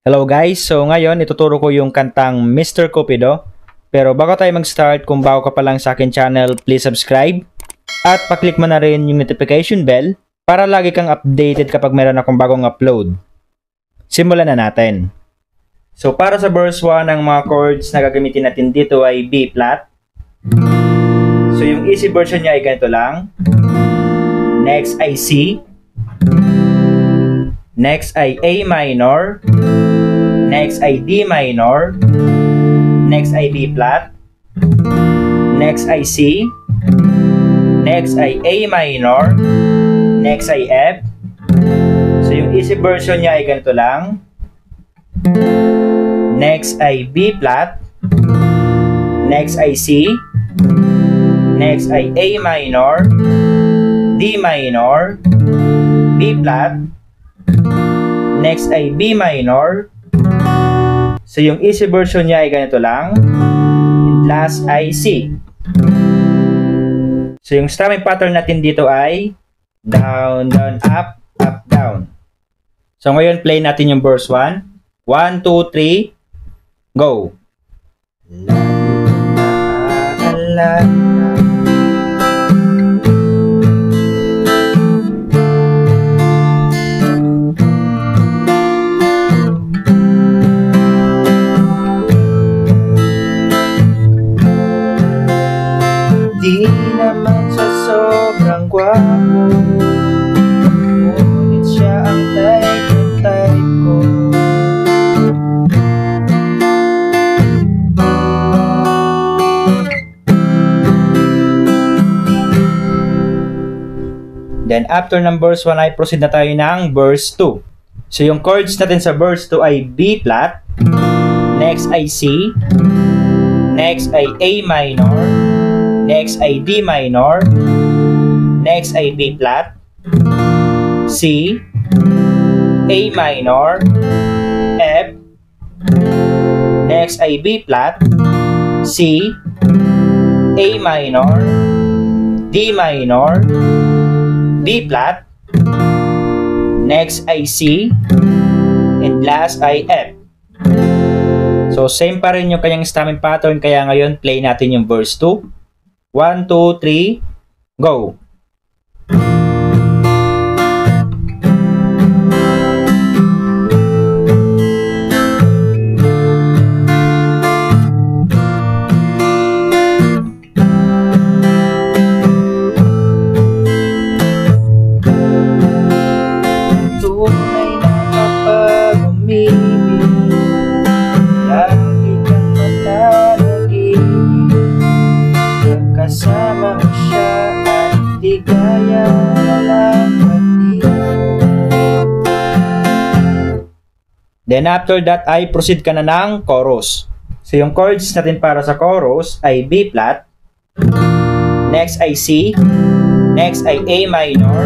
Hello guys, so ngayon ituturo ko yung kantang Mr. Cupido. Pero bago tayo mag-start, kung bago ka pa lang sa akin channel, please subscribe. At paklik mo na rin yung notification bell para lagi kang updated kapag meron akong bagong upload. Simulan na natin. So para sa verse 1, ang mga chords na gagamitin natin dito ay B flat. So yung easy version niya ay ganito lang. Next ay C. Next ay A minor. Next ay D minor. Next ay B flat. Next ay C. Next ay A minor. Next ay F. So yung easy version niya ay ganito lang. Next ay B flat. Next ay C. Next ay A minor. D minor. B flat. Next ay B minor. So yung easy version niya ay ganito lang. And last ay C. So yung strumming pattern natin dito ay down, down, up, up, down. So ngayon play natin yung verse 1. 1, 2, 3, go! Di naman sa sobrang gwapo, ngunit siya ang type ko. Then after ng verse 1 ay proceed na tayo ng verse 2. So yung chords natin sa verse 2 ay B flat, next ay C, next ay A minor, next ay D minor, next ay B flat, C, A minor, F, next ay B flat, C, A minor, D minor, B flat, next ay C, and last ay F. So same pa rin yung kanyang strumming pattern, kaya ngayon play natin yung verse 2. 1, 2, 3, go! Tunay na kapag umibig, lagi kang matanaginip. Kasama mo siya at di kaya lalapati. Then after that ay proceed ka na ng chorus. So yung chords natin para sa chorus ay B flat, next ay C, next ay A minor,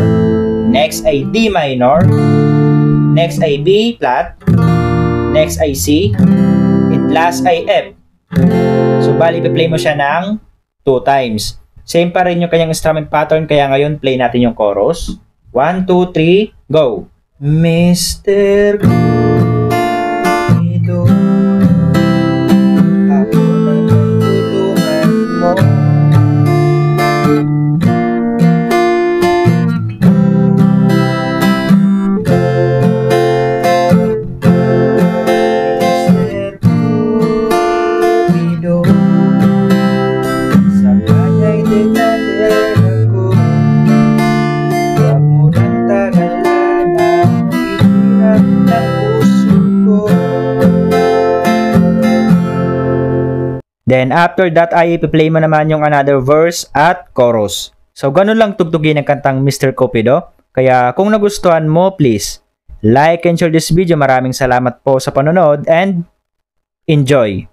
next ay D minor, next ay B flat, next ay C, and last ay F. So bali play mo siya ng 2 times. Same pa rin yung kanyang strumming pattern, kaya ngayon play natin yung chorus. 1, 2, 3, go! Mr. Cupido, ako naman tulungan mo. Mr. Cupido, then after that ay ipi-play mo naman yung another verse at chorus. So ganun lang tugtugin ang kantang Mr. Cupido. Kaya kung nagustuhan mo, please like and share this video. Maraming salamat po sa panonood and enjoy!